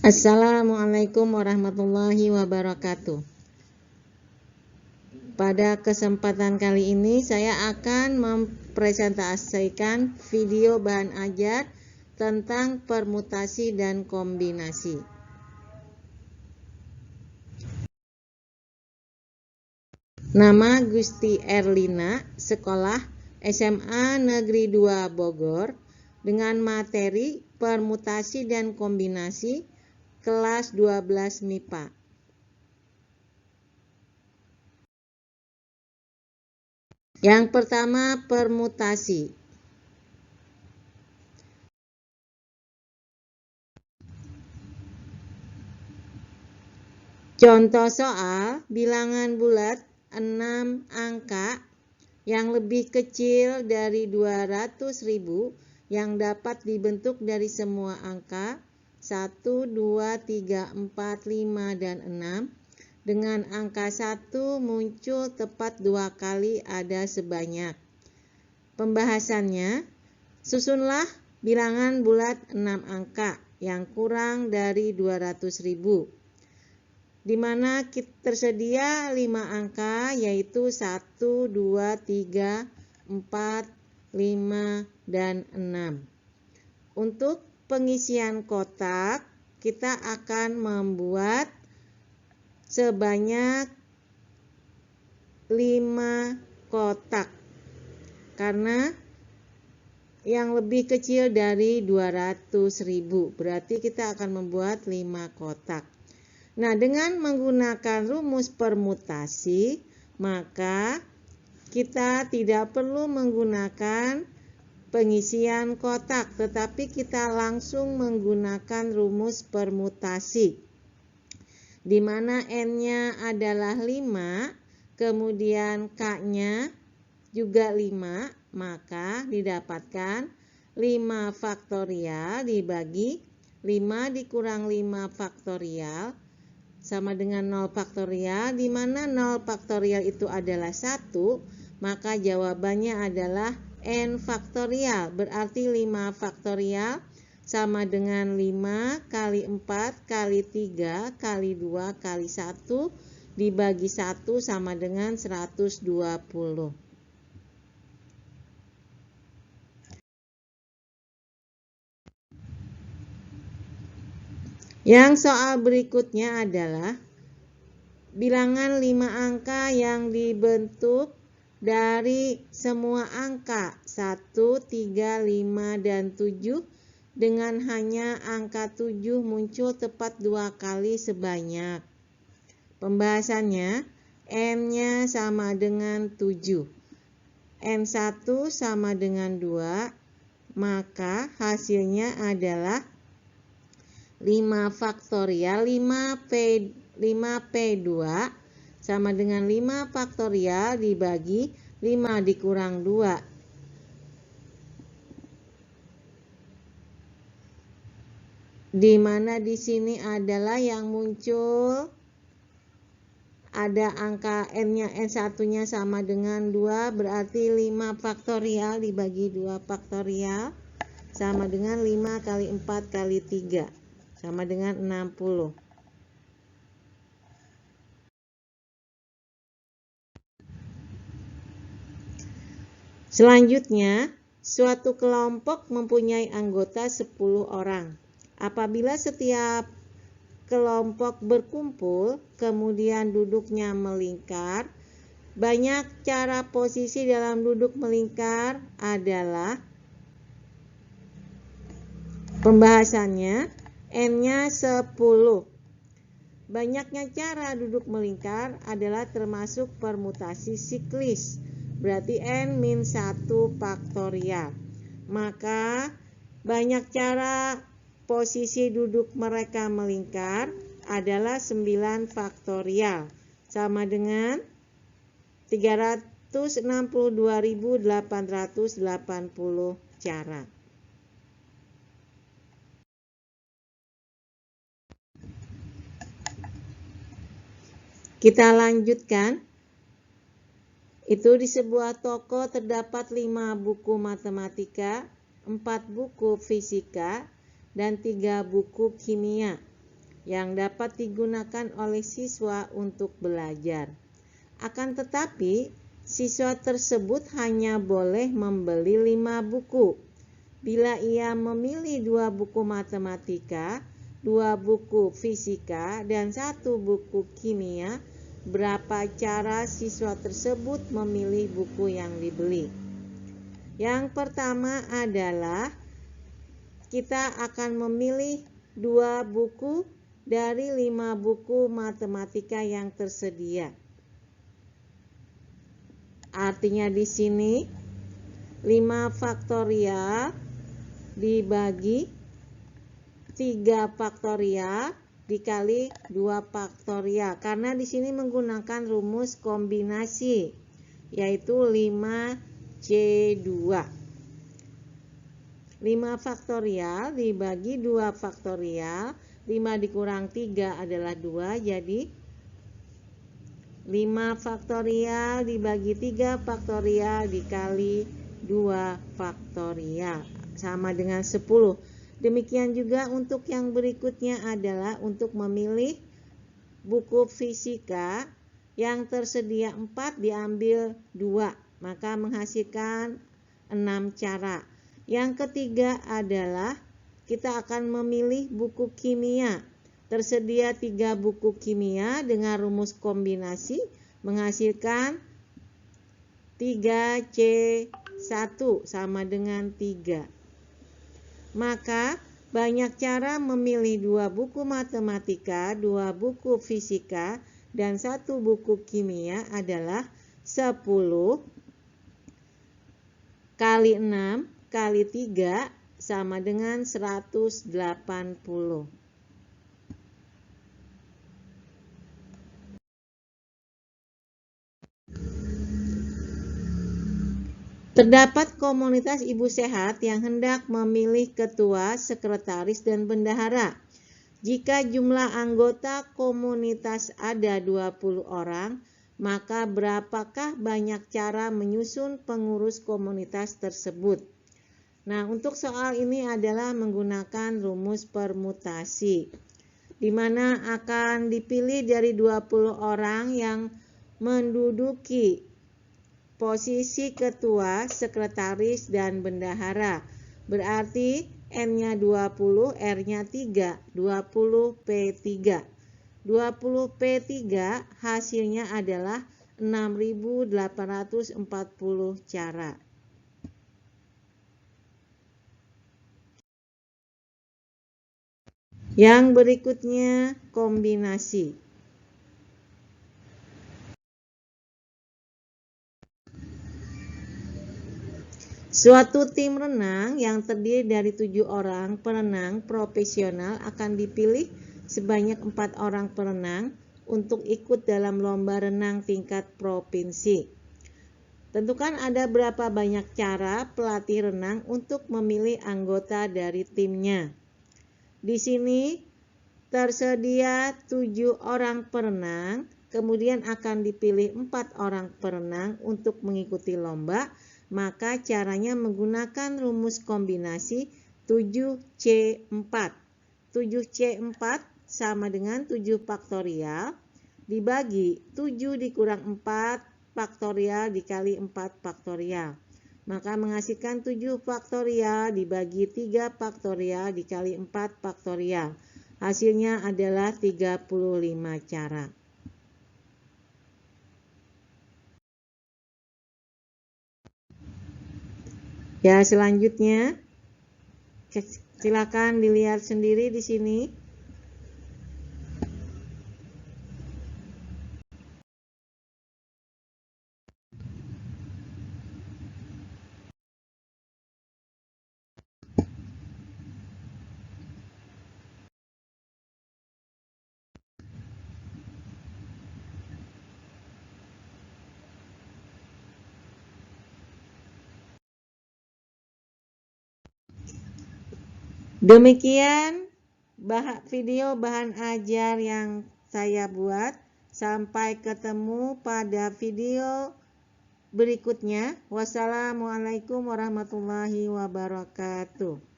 Assalamualaikum warahmatullahi wabarakatuh. Pada kesempatan kali ini saya akan mempresentasikan video bahan ajar tentang permutasi dan kombinasi. Nama Gusti Erlina, sekolah SMA Negeri 2 Bogor, dengan materi permutasi dan kombinasi kelas 12 MIPA. Yang pertama, permutasi. Contoh soal, bilangan bulat 6 angka yang lebih kecil dari 200.000 yang dapat dibentuk dari semua angka 1, 2, 3, 4, 5, dan 6. Dengan angka 1 muncul tepat 2 kali ada sebanyak. Pembahasannya, susunlah bilangan bulat 6 angka yang kurang dari 200.000. Di mana tersedia 5 angka yaitu 1, 2, 3, 4, 5, dan 6. Untuk pengisian kotak, kita akan membuat sebanyak 5 kotak. Karena yang lebih kecil dari 200.000, berarti kita akan membuat 5 kotak. Nah, dengan menggunakan rumus permutasi, maka kita tidak perlu menggunakan pengisian kotak, tetapi kita langsung menggunakan rumus permutasi, di mana N-nya adalah 5, kemudian K-nya juga 5, maka didapatkan 5 faktorial dibagi 5 dikurang 5 faktorial sama dengan 0 faktorial, di mana 0 faktorial itu adalah 1, maka jawabannya adalah N faktorial, berarti 5 faktorial sama dengan 5 kali 4 kali 3 kali 2 kali 1 dibagi 1 sama dengan 120. Yang soal berikutnya adalah bilangan 5 angka yang dibentuk dari semua angka 1, 3, 5, dan 7 dengan hanya angka 7 muncul tepat 2 kali sebanyak. Pembahasannya, N-nya sama dengan 7. N1 sama dengan 2, maka hasilnya adalah 5 faktorial 5P2 sama dengan 5 faktorial dibagi 5 dikurang 2. Di mana di sini adalah yang muncul ada angka N-nya, N1-nya sama dengan 2, berarti 5 faktorial dibagi 2 faktorial sama dengan 5 kali 4 kali 3. Sama dengan 60. Selanjutnya, suatu kelompok mempunyai anggota 10 orang. Apabila setiap kelompok berkumpul, kemudian duduknya melingkar, banyak cara posisi dalam duduk melingkar adalah pembahasannya N-nya 10. Banyaknya cara duduk melingkar adalah termasuk permutasi siklis, berarti N-1 faktorial. Maka banyak cara posisi duduk mereka melingkar adalah 9 faktorial, sama dengan 362.880 cara. Kita lanjutkan. Itu di sebuah toko terdapat 5 buku matematika, 4 buku fisika, dan 3 buku kimia. yang dapat digunakan oleh siswa untuk belajar. Akan tetapi, siswa tersebut hanya boleh membeli 5 buku. Bila ia memilih 2 buku matematika, 2 buku fisika, dan 1 buku kimia, berapa cara siswa tersebut memilih buku yang dibeli? Yang pertama adalah kita akan memilih 2 buku dari 5 buku matematika yang tersedia. Artinya di sini 5 faktorial dibagi 3 faktorial dikali 2 faktorial. Karena di sini menggunakan rumus kombinasi, yaitu 5C2. 5 faktorial dibagi 2 faktorial, 5 dikurang 3 adalah 2, jadi 5 faktorial dibagi 3 faktorial dikali 2 faktorial sama dengan 10. Demikian juga untuk yang berikutnya adalah untuk memilih buku fisika yang tersedia 4 diambil 2, maka menghasilkan 6 cara. Yang ketiga adalah kita akan memilih buku kimia. Tersedia 3 buku kimia dengan rumus kombinasi menghasilkan 3C1 sama dengan 3. Maka banyak cara memilih 2 buku matematika, 2 buku fisika, dan 1 buku kimia adalah 10 kali 6 kali 3 sama dengan 180. Terdapat komunitas ibu sehat yang hendak memilih ketua, sekretaris, dan bendahara. Jika jumlah anggota komunitas ada 20 orang, maka berapakah banyak cara menyusun pengurus komunitas tersebut? Nah, untuk soal ini adalah menggunakan rumus permutasi, di mana akan dipilih dari 20 orang yang menduduki posisi ketua, sekretaris, dan bendahara. Berarti N-nya 20, R-nya 3, 20P3. 20P3 hasilnya adalah 6.840 cara. Yang berikutnya kombinasi. Suatu tim renang yang terdiri dari 7 orang perenang profesional akan dipilih sebanyak 4 orang perenang untuk ikut dalam lomba renang tingkat provinsi. Tentukan ada berapa banyak cara pelatih renang untuk memilih anggota dari timnya. Di sini tersedia 7 orang perenang, kemudian akan dipilih 4 orang perenang untuk mengikuti lomba, maka caranya menggunakan rumus kombinasi 7C4. 7C4 sama dengan 7 faktorial dibagi 7 dikurang 4 faktorial dikali 4 faktorial. Maka menghasilkan 7 faktorial dibagi 3 faktorial dikali 4 faktorial. Hasilnya adalah 35 cara. Ya, selanjutnya silakan dilihat sendiri di sini. Demikian video bahan ajar yang saya buat. Sampai ketemu pada video berikutnya. Wassalamualaikum warahmatullahi wabarakatuh.